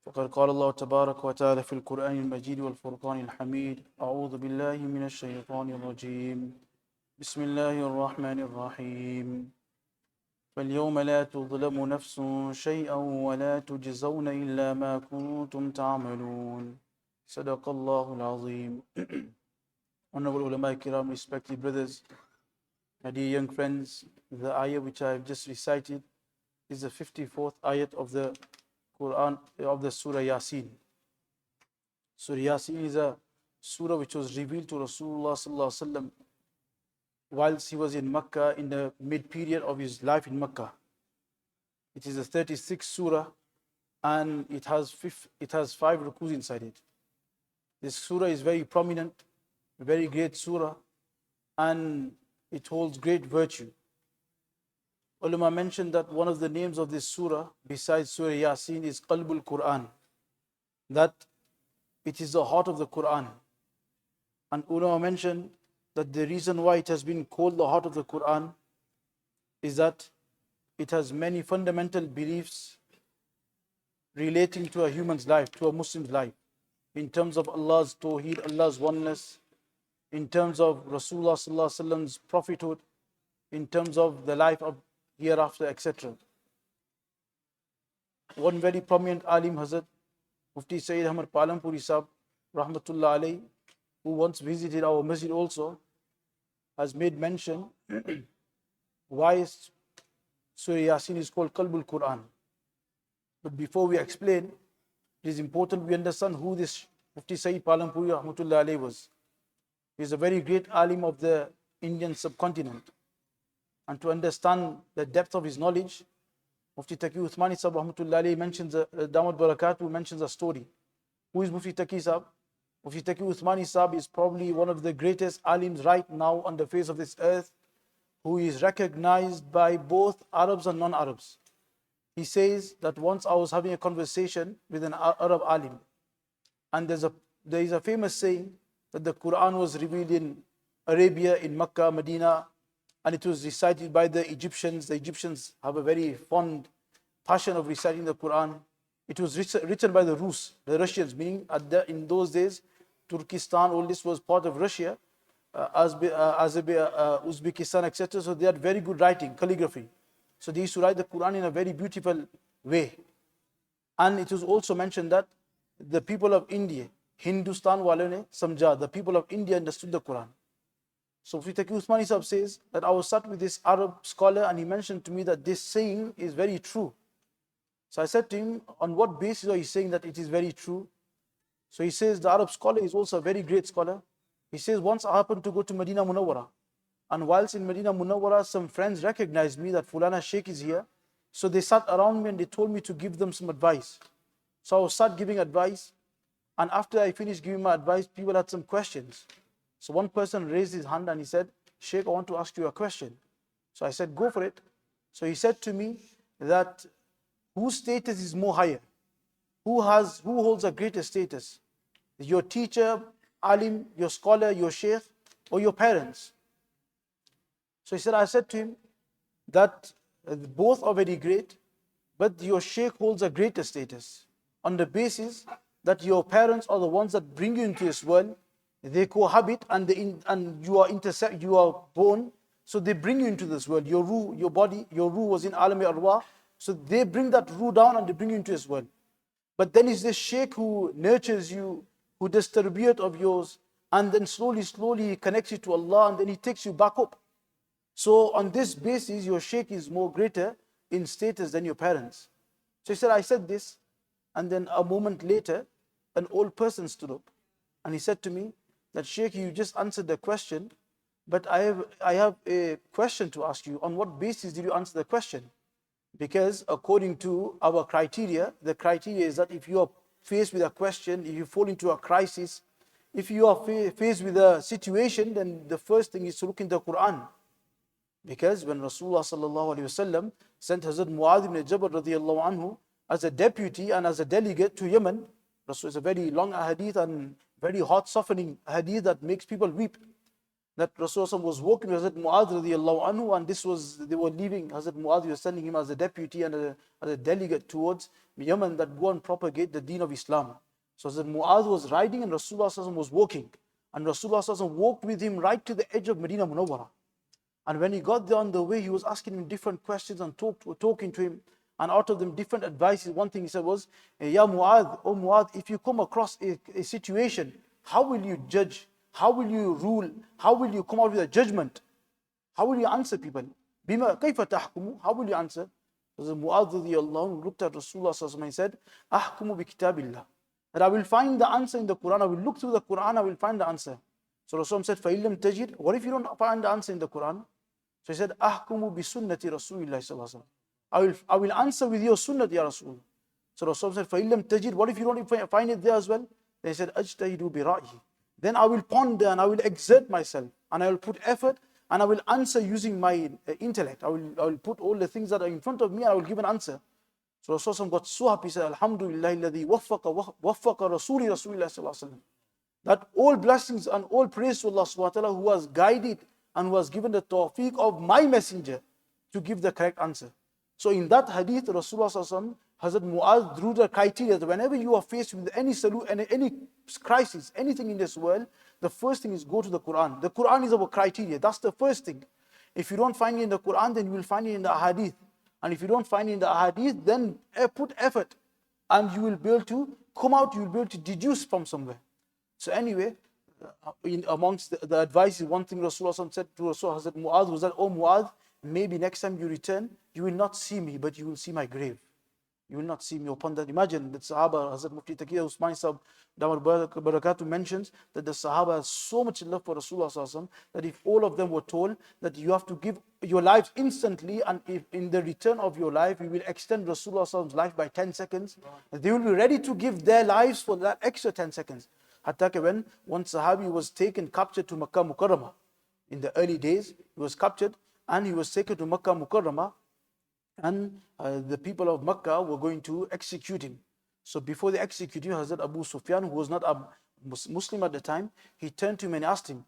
فقد قال الله تبارك وتعالى في القرآن المجيد والفرقان الحميد أعوذ بالله من الشيطان الرجيم بسم الله الرحمن الرحيم فاليوم لا تظلم نفس شيئا ولا تجزون إلا ما كنتم تعملون صدق الله العظيم. Honorable ulama kiram, respected brothers, my dear young friends, the ayah which I have just recited is the 54th ayat of the Quran, of the Surah Yaseen. Surah Yaseen is a surah which was revealed to Rasulullah sallallahu alaihi wasallam whilst he was in Makkah, in the mid-period of his life in Makkah. It is a 36th surah and it has 5 rukus inside it. This surah is very prominent, a very great surah, and it holds great virtue. Ulama mentioned that one of the names of this surah, besides Surah Yaseen, is Qalbul Quran, that it is the heart of the Quran. And ulama mentioned that the reason why it has been called the heart of the Quran is that it has many fundamental beliefs relating to a human's life, to a Muslim's life, in terms of Allah's Tawheed, Allah's oneness, in terms of Rasulullah sallallahu alaihi wasallam's prophethood, in terms of the life of hereafter, etc. One very prominent alim, Hazrat Mufti Mohammed Palampuri Saheb, Rahmatullah alayhi, who once visited our masjid also, has made mention why Surah Yaseen is called Qalbul Quran. But before we explain, it is important we understand who this Mufti Sayyid Palampuri Rahmatullah alayhi was. He is a very great alim of the Indian subcontinent. And to understand the depth of his knowledge, Mufti Taqi Uthmani Sahib Rahmatullah alayhi mentions, Damat Barakatuh mentions a story. Who is Mufti Taqi Sahib? Mufti Taqi Uthmani Sahib is probably one of the greatest alims right now on the face of this earth, who is recognized by both Arabs and non-Arabs. He says that once I was having a conversation with an Arab alim, and there is a famous saying that the Quran was revealed in Arabia, in Makkah, Medina, and it was recited by the Egyptians. The Egyptians have a very fond passion of reciting the Quran. It was written by the Rus, the Russians, meaning in those days, Turkestan, all this was part of Russia, Uzbekistan, etc. So they had very good writing, calligraphy. So they used to write the Quran in a very beautiful way. And it was also mentioned that the people of India, Hindustan wale ne samjha, the people of India understood the Quran. So Mufti Taqi Uthmani Sahib says that I was sat with this Arab scholar and he mentioned to me that this saying is very true. So I said to him, on what basis are you saying that it is very true? So he says the Arab scholar is also a very great scholar. He says, once I happened to go to Medina Munawwara, and whilst in Medina Munawwara, some friends recognized me that Fulana Sheikh is here. So they sat around me and they told me to give them some advice. So I was sat giving advice, and after I finished giving my advice, people had some questions. So one person raised his hand and he said, Sheikh, I want to ask you a question. So I said, go for it. So he said to me that whose status is more higher? Who holds a greater status? Your teacher, alim, your scholar, your sheikh, or your parents? So he said, I said to him that both are very great, but your sheikh holds a greater status on the basis that your parents are the ones that bring you into this world. They cohabit and you are born, so they bring you into this world. Your ruh, your body, your ruh was in alam arwah, so they bring that ruh down and they bring you into this world. But then is this sheikh who nurtures you, who does tarbiyat of yours, and then slowly connects you to Allah, and then he takes you back up. So on this basis, your sheikh is more greater in status than your parents. So he said, I said this, and then a moment later, an old person stood up, and he said to me, that Sheikh, you just answered the question, but I have a question to ask you. On what basis did you answer the question? Because according to our criteria, the criteria is that if you are faced with a question, if you fall into a crisis, if you are faced with a situation, then the first thing is to look in the Quran. Because when Rasulullah sallallahu alaihi wasallam sent Hazrat Muadh ibn Jabal radiyallahu anhu as a deputy and as a delegate to Yemen, Rasul is a very long hadith and very heart-softening hadith that makes people weep. that Rasulullah was walking with Hazrat Mu'adh radiallahu anhu, and they were leaving. Hazrat Mu'adh was sending him as a deputy and as a delegate towards Yemen that go and propagate the deen of Islam. So Hazrat Mu'adh was riding and Rasulullah was walking. And Rasulullah walked with him right to the edge of Medina Munawwara. And when he got there on the way, he was asking him different questions and talking to him. And out of them, different advices. One thing he said was, Ya Mu'adh, oh Mu'adh, if you come across a situation, how will you judge? How will you rule? How will you come out with a judgment? How will you answer people? Bima kayfa tahkumu? How will you answer? So Mu'adh radiallahu anhu looked at Rasulullah and he said, Ahkumu bi kitabillah. That I will find the answer in the Quran. I will look through the Quran, I will find the answer. So Rasulullah said, فَإِلَّمْ تَجِدْ. What if you don't find the answer in the Quran? So he said, أَحْكُمُ بِسُنَّةِ رَسُولِ اللَّهِ صَلَّى اللَّهُ عَلَيْهِ وَسَلَّمَ. I will answer with your sunnah, Ya Rasul. So Rasulullah said, فَإِلَّمْ تَجِدْ. What if you don't find it there as well? Then he said, أَجْتَهِدُ بِرَأْيِهِ. Then I will ponder and I will exert myself and I will put effort and I will answer using my intellect. I will put all the things that are in front of me and I will give an answer. So Rasulullah got so happy, he said, Alhamdulillah, alladhi waffaqa Rasulullah sallallahu alaihi wasallam. That all blessings and all praise to Allah subhanahu wa ta'ala who has guided and who has given the tawfiq of my messenger to give the correct answer. So in that hadith, Rasulullah sallallahu alaihi wasallam, Hazrat Mu'adh drew the criteria that whenever you are faced with any crisis, anything in this world, the first thing is go to the Quran. The Quran is our criteria. That's the first thing. If you don't find it in the Quran, then you will find it in the hadith. And if you don't find it in the hadith, then put effort and you will be able to come out, you will be able to deduce from somewhere. So anyway, amongst the advice, one thing Rasulullah said to Rasul Hazrat Mu'adh was that, oh Mu'adh, maybe next time you return, you will not see me, but you will see my grave. You will not see me upon that. Imagine that Sahaba, Hazrat Mufti Usman Saheb, Damar Barakatuh mentions that the Sahaba has so much love for Rasulullah that if all of them were told that you have to give your lives instantly and if in the return of your life you will extend Rasulullah's life by 10 seconds, they will be ready to give their lives for that extra 10 seconds. Hatta when one Sahabi was captured to Makkah Mukarramah. In the early days, he was captured and he was taken to Makkah Mukarramah. And the people of Makkah were going to execute him. So before they execute him, Hazrat Abu Sufyan, who was not a Muslim at the time, he turned to him and asked him,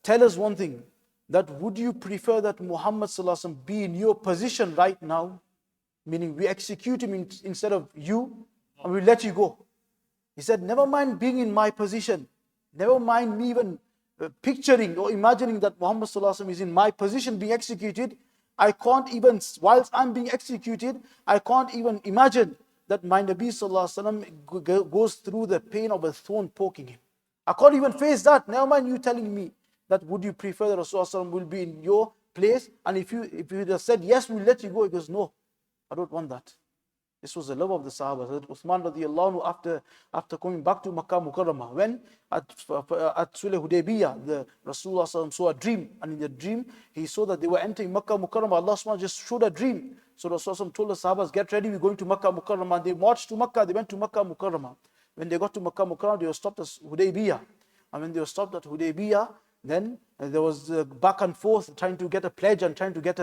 tell us one thing, that would you prefer that Muhammad sallallahu alaihi wasallam be in your position right now? Meaning we execute him instead of you, and we let you go. He said, never mind being in my position, never mind me even picturing or imagining that Muhammad sallallahu alaihi wasallam is in my position being executed. I can't even, whilst I'm being executed, I can't even imagine that my Nabi sallallahu alaihi wasallam goes through the pain of a thorn poking him. I can't even face that. Never mind you telling me that would you prefer that Rasulullah will be in your place? And if you just said yes, we'll let you go. He goes, no, I don't want that. This was the love of the Sahaba. Hazrat Uthman radiallahu anhu, after coming back to Makkah Mukarramah, when at Sulh Hudaybiyah, the Rasulullah saw a dream, and in the dream he saw that they were entering Makkah Mukarramah. Allah subhanahu just showed a dream. So Rasulullah told the Sahabas, get ready, we're going to Makkah Mukarramah. And they marched to Makkah, they went to Makkah Mukarramah. When they got to Makkah Mukarramah, they were stopped at Hudaybiyah. And when they were stopped at Hudaybiyah, then there was back and forth, trying to get a pledge and trying to get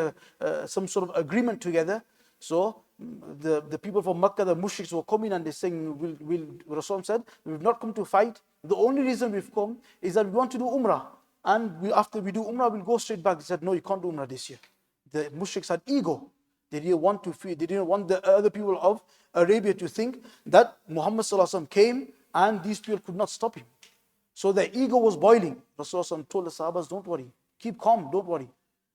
some sort of agreement together. So the people from Makkah, the mushriks were coming and they're saying, Rasul said, we've not come to fight. The only reason we've come is that we want to do Umrah. And after we do Umrah, we'll go straight back. They said, no, you can't do Umrah this year. The mushriks had ego. They didn't want to fear. They didn't want the other people of Arabia to think that Muhammad sallallahu alaihi wasallam came and these people could not stop him. So their ego was boiling. Rasulullah told the Sahabas, don't worry. Keep calm, don't worry.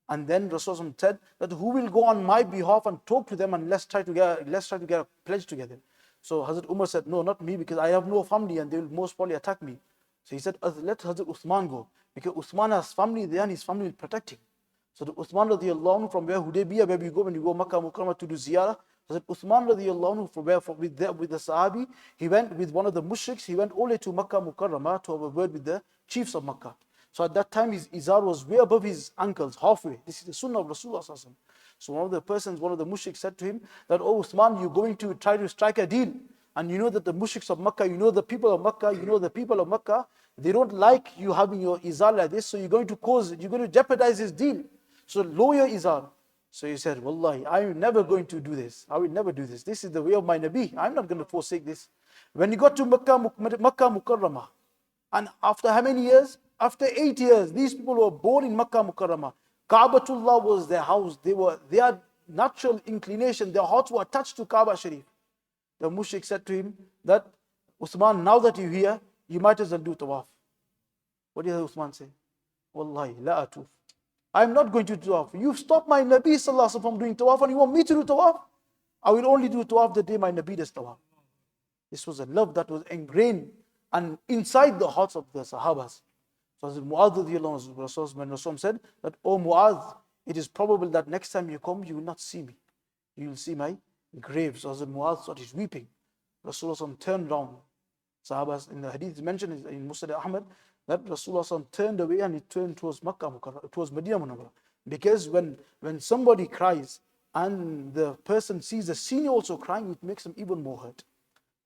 And then Rasulullah said that who will go on my behalf and talk to them and let's try to get a pledge together. So Hazrat Umar said, no, not me, because I have no family and they will most probably attack me. So he said, let Hazrat Uthman go, because Uthman has family there and his family will protect him. So the Uthman radiallahu anhu, from where Hudaybiyah, where we go when you go Makkah Mukarramah to do ziyarah, Hazrat Uthman radiallahu anhu, from where with the Sahabi, he went with one of the mushriks, he went all the way to Makkah Mukarramah to have a word with the chiefs of Makkah. So at that time his izar was way above his ankles, halfway. This is the sunnah of Rasulullah. So one of the mushriks said to him that, oh Uthman, you're going to try to strike a deal. And you know that the mushriks of Makkah, you know the people of Makkah, they don't like you having your izar like this, so you're going to jeopardize this deal. So lower your izar. So he said, Wallahi, I'm never going to do this. I will never do this. This is the way of my Nabi. I'm not going to forsake this. When he got to Makkah Mukarramah, and after how many years? after 8 years, these people were born in Makkah Mukarramah. Kaabatullah was their house. Their natural inclination, their hearts were attached to Kaaba Sharif. The mushrik said to him that, Uthman, now that you're here, you might as well do tawaf. What did Uthman say? Wallahi, la atuf. I'm not going to do tawaf. You've stopped my Nabi sallallahu alaihi wasallam from doing tawaf, and you want me to do tawaf? I will only do tawaf the day my Nabi does tawaf. This was a love that was ingrained and inside the hearts of the Sahabas. So as Mu'adh when Rasul said that, "Oh Mu'adh, it is probable that next time you come, you will not see me. You will see my grave." So as Mu'adh started weeping, Rasulullah turned around. Sahabas in the hadith mentioned in Musnad Ahmad that Rasulullah turned away and he turned towards Makkah, towards Medina Munawwarah. Because when somebody cries and the person sees the senior also crying, it makes them even more hurt.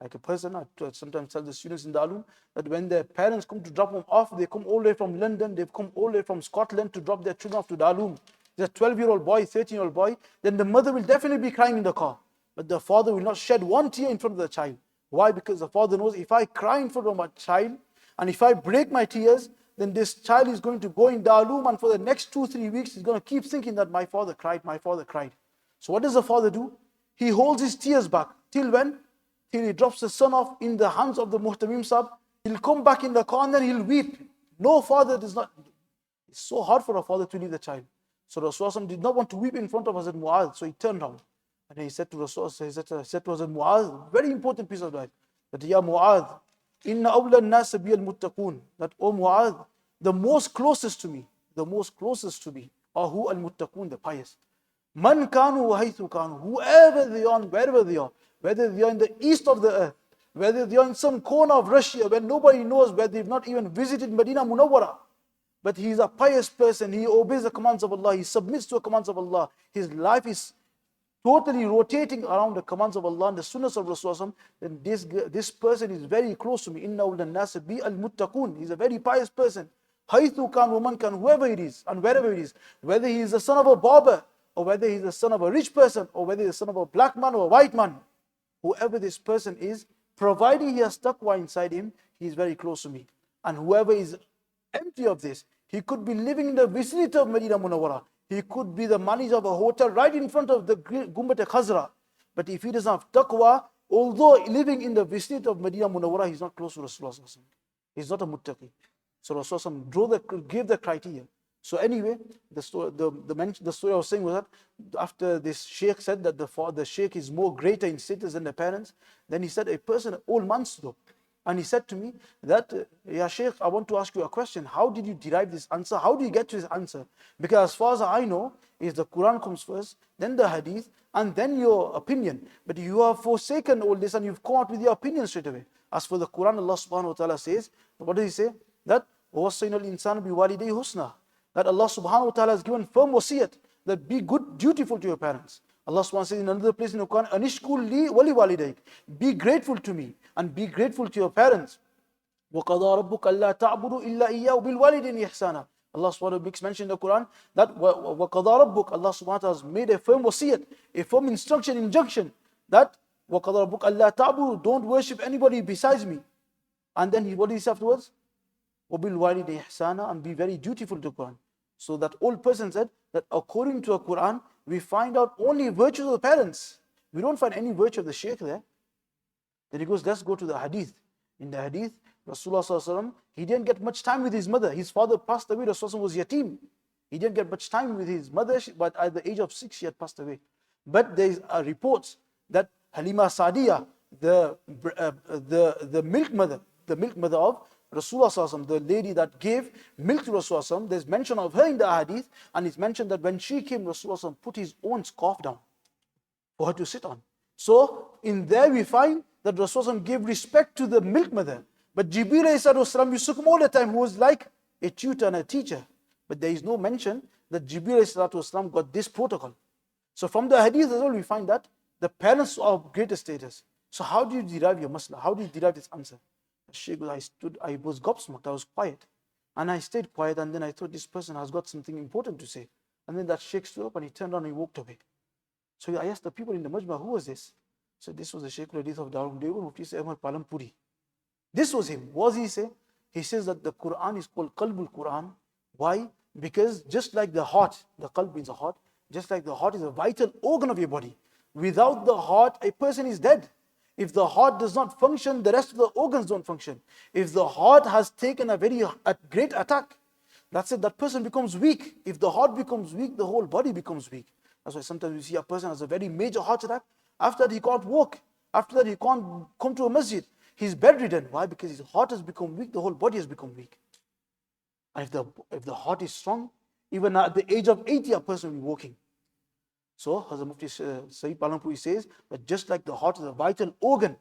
Like a person, I sometimes tell the students in the Alum that when their parents come to drop them off, they come all the way from London, they've come all the way from Scotland to drop their children off to the Alum. There's a 12-year-old boy, 13-year-old boy, then the mother will definitely be crying in the car. But the father will not shed one tear in front of the child. Why? Because the father knows if I cry in front of my child, and if I break my tears, then this child is going to go in the Alum, and for the next 2-3 weeks, he's going to keep thinking that my father cried, my father cried. So what does the father do? He holds his tears back. Till when? Till he drops the son off in the hands of the Muhtamim Sahib. He'll come back in the car and then he'll weep. No father does not. It's so hard for a father to leave the child. So Rasulullah did not want to weep in front of Hazrat Mu'adh. So he turned around. And he said to Rasulullah, he said to Hazrat Mu'adh, very important piece of advice, that, Ya Mu'adh, inna awla an-nas bi al-muttaqun. That, oh Mu'adh, the most closest to me are who al-muttaqun, the pious. Man kanu wa haythu kanu. Whoever they are, wherever they are. Whether they are in the east of the earth, whether they are in some corner of Russia where nobody knows, where they've not even visited Medina Munawwarah. But he is a pious person, he obeys the commands of Allah, he submits to the commands of Allah. His life is totally rotating around the commands of Allah and the sunnahs of Rasulullah. Then this person is very close to me. Inna awla an-nas bi al-muttaqun. He's a very pious person. Haythu kan wa man kan, whoever it is and wherever it is. Whether he is the son of a barber, or whether he is the son of a rich person, or whether he is the son of a black man or a white man. Whoever this person is, providing he has taqwa inside him, he is very close to me. And whoever is empty of this, he could be living in the vicinity of Medina Munawwarah. He could be the manager of a hotel right in front of the Gumbat Khazra. But if he doesn't have taqwa, although living in the vicinity of Medina Munawwarah, he's not close to Rasulullah. He's not a muttaqi. So Rasulullah gave the criteria. So anyway, the story I was saying was that after this sheikh said that the sheikh is more greater in status than the parents, then he said, a person, an old man stood up. And he said to me that, Ya sheikh, I want to ask you a question. How did you derive this answer? How do you get to this answer? Because as far as I know, is the Quran comes first, then the hadith, and then your opinion. But you have forsaken all this and you've come out with your opinion straight away. As for the Quran, Allah subhanahu wa ta'ala says, what does he say? That, وَوَصَّيْنَا الْإِنسَانَ بِوَالِدَيْهِ حُسْنًا. That Allah subhanahu wa ta'ala has given firm wasiyat, that be good, dutiful to your parents. Allah subhanahu wa ta'ala says in another place in the Quran, Anishkul li wali walidayk. Be grateful to me and be grateful to your parents. وَقَضَى رَبُّكَ أَلَّا تَعْبُدُوا إِلَّا إِيَّاهُ بِالْوَالِدَيْنِ إِحْسَانًا. Allah subhanahu wa ta'ala makes mention in the Quran that وَقَضَى رَبُّكَ, Allah subhanahu wa ta'ala has made a firm wasiyat, a firm injunction that وَقَضَى رَبُّكَ أَلَّا تَعْبُدُوا, don't worship anybody besides me. And then what did he say afterwards? وَبِالْوَالِدَيْنِ إِحْسَانًا, and be very dutiful to the Quran. So that old person said that according to a Quran, we find out only virtues of the parents. We don't find any virtue of the sheikh there. Then he goes, let's go to the hadith. In the hadith, Rasulullah sallallahu alaihi wasallam, he didn't get much time with his mother. His father passed away. Rasulullah was yatim. He didn't get much time with his mother, but at the age of 6, she had passed away. But there is reports that Halima Sadiya, the milk mother of Rasulullah, the lady that gave milk to Rasulullah, there's mention of her in the hadith, and it's mentioned that when she came, Rasulullah put his own scarf down for her to sit on. So in there we find that Rasulullah gave respect to the milk mother. But Jibreel used to come all the time, who was like a tutor and a teacher. But there is no mention that Jibreel got this protocol. So from the hadith as well, we find that the parents are of greater status. So how do you derive your masla? How do you derive this answer? Sheikh, I was gobsmacked, I was quiet. And I stayed quiet, and then I thought this person has got something important to say. And then that Sheikh stood up and he turned around and he walked away. So I asked the people in the Majma, who was this? So this was the Sheikh Hadith of Darul Dewan, Mufti Ahmad Palampuri. This was him. Was he say? he says that the Quran is called Qalbul Quran. Why? Because just like the heart, the qalb means a heart, just like the heart is a vital organ of your body. Without the heart, a person is dead. If the heart does not function, the rest of the organs don't function. If the heart has taken a great attack, that's it, that person becomes weak. If the heart becomes weak, the whole body becomes weak. That's why sometimes you see a person has a very major heart attack. After that, he can't walk. After that, he can't come to a masjid. He's bedridden. Why? Because his heart has become weak, the whole body has become weak. And if the heart is strong, even at the age of 80, a person will be walking. So, Hazrat Mufti Sayyid Palanpuri says that just like the heart is a vital organ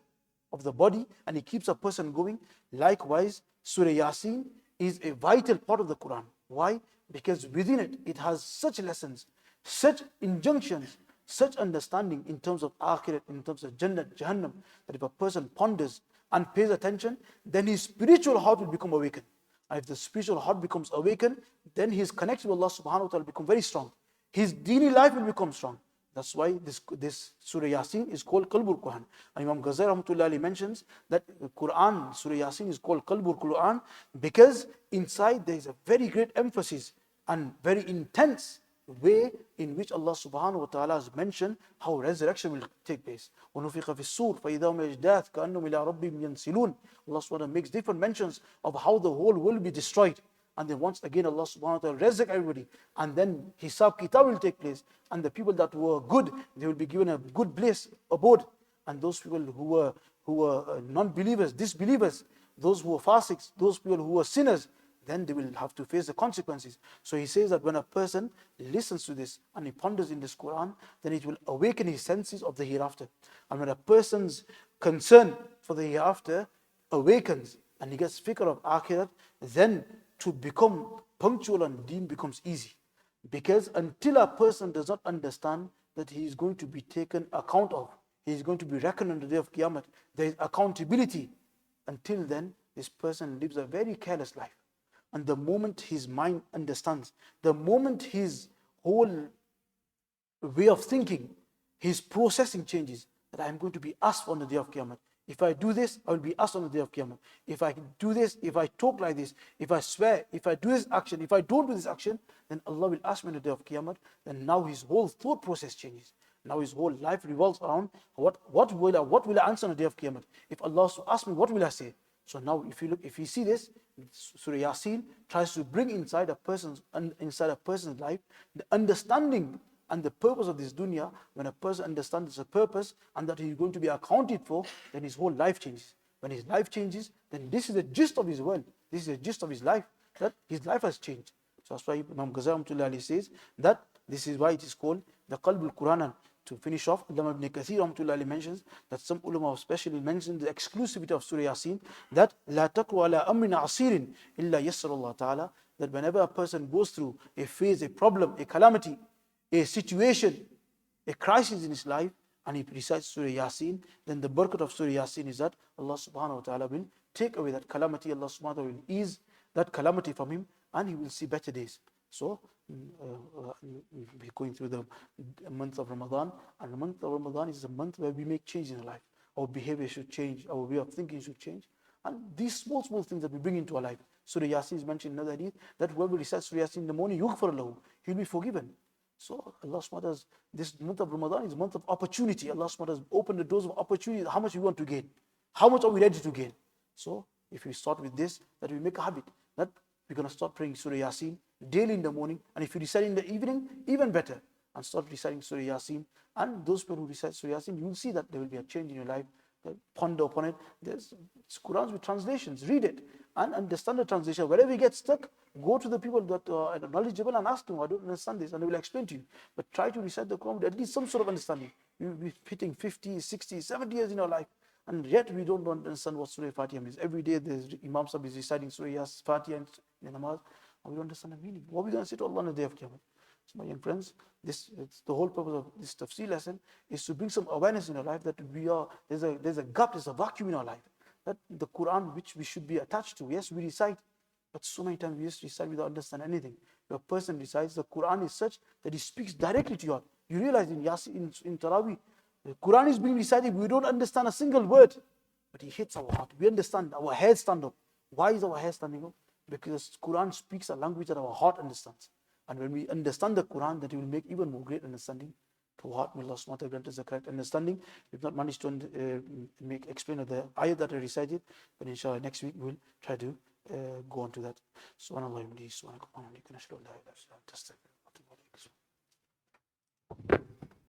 of the body and it keeps a person going, likewise, Surah Yaseen is a vital part of the Quran. Why? Because within it, it has such lessons, such injunctions, such understanding in terms of Akhirat, in terms of Jannah, Jahannam, that if a person ponders and pays attention, then his spiritual heart will become awakened. And if the spiritual heart becomes awakened, then his connection with Allah subhanahu wa ta'ala will become very strong. His deeny life will become strong. That's why this Surah Yaseen is called Qalbul Quran. And Imam Ghazali Rahmatullahi mentions that the Quran, Surah Yaseen is called Qalbul Quran because inside there is a very great emphasis and very intense way in which Allah subhanahu wa ta'ala has mentioned how resurrection will take place. وَنُفِخَ فِي السُّورِ فَإِذَا هُمْ يَجْدَاثُ كَأَنَّهُمْ إِلَىٰ رَبِّهِمْ يَنْسِلُونَ. Allah subhanahu wa ta'ala makes different mentions of how the whole world will be destroyed. And then once again Allah subhanahu wa ta'ala resurrect everybody. And then Hisab Kitab will take place. And the people that were good, they will be given a good place, abode. And those people who were non-believers, disbelievers, those who were fasiqs, those people who were sinners, then they will have to face the consequences. So he says that when a person listens to this and he ponders in this Quran, then it will awaken his senses of the hereafter. And when a person's concern for the hereafter awakens and he gets fikr of akhirat, then to become punctual and deen becomes easy. Because until a person does not understand that he is going to be taken account of, he is going to be reckoned on the day of Qiyamah, there is accountability. Until then, this person lives a very careless life. And the moment his mind understands, the moment his whole way of thinking, his processing changes, that I am going to be asked on the day of Qiyamah. If I do this, I will be asked on the day of Qiyamah. If I do this, if I talk like this, if I swear, if I do this action, if I don't do this action, then Allah will ask me on the day of Qiyamah. Then now his whole thought process changes. Now his whole life revolves around what will I answer on the day of Qiyamah? If Allah asks me, what will I say? So now if you see this, Surah Yaseen tries to bring inside a person's life the understanding and the purpose of this dunya. When a person understands the purpose and that he is going to be accounted for, then his whole life changes. When his life changes, then this is the gist of his world. This is the gist of his life, that his life has changed. So that's why Imam Ghazali says that this is why it is called the Qalbul Quran. To finish off, Imam Ibn Kathir mentions that some ulama especially mention the exclusivity of Surah Yaseen, that لا تقوى على أمر عسير إلا يسر الله تعالى, that whenever a person goes through a phase, a problem, a calamity, a situation, a crisis in his life, and he recites Surah Yaseen, then the barakat of Surah Yaseen is that Allah subhanahu wa ta'ala will take away that calamity, Allah subhanahu wa ta'ala will ease that calamity from him, and he will see better days. So, we're going through the month of Ramadan, and the month of Ramadan is a month where we make change in our life. Our behavior should change, our way of thinking should change, and these small things that we bring into our life. Surah Yaseen is mentioned in another hadith that whoever recites Surah Yaseen in the morning, yughfar lahu, he'll be forgiven. So Allah subhanahu wa ta'ala, this month of Ramadan is a month of opportunity. Allah subhanahu wa ta'ala has opened the doors of opportunity. How much we want to gain? How much are we ready to gain? So if we start with this, that we make a habit, that we're going to start praying Surah Yaseen daily in the morning, and if you recite in the evening, even better, and start reciting Surah Yaseen. And those people who recite Surah Yaseen, you will see that there will be a change in your life. Ponder upon it. There's Qurans with translations. Read it and understand the translation. Wherever you get stuck, go to the people that are knowledgeable and ask them, I don't understand this, and they will explain to you. But try to recite the Quran with at least some sort of understanding. You will be hitting 50, 60, 70 years in your life, and yet we don't understand what Surah Fatiha means. Every day the Imam Sahib is reciting Surah Fatiha in namaz, and we don't understand the meaning. What are we going to say to Allah on the day of Qiyamah? So my young friends, it's the whole purpose of this tafsir lesson is to bring some awareness in our life that there's a gap, there's a vacuum in our life. That the Quran which we should be attached to, yes, we recite, but so many times we just recite without understanding anything. If a person recites, the Quran is such that he speaks directly to you. You realize in Yasin, in Taraweeh, the Quran is being recited, we don't understand a single word, but it hits our heart. We understand, our heads stand up. Why is our hair standing up? Because Quran speaks a language that our heart understands. And when we understand the Quran, that it will make even more great understanding to heart. May Allah subhanahu wa ta'ala grant us the correct understanding. We've not managed to explain the ayah that I recited, but inshallah next week we'll try to go on to that. Subhanallah wa bihamdihi, subhanaka Allahumma wa bihamdika, nashhadu an la ilaha illa anta, astaghfiruka.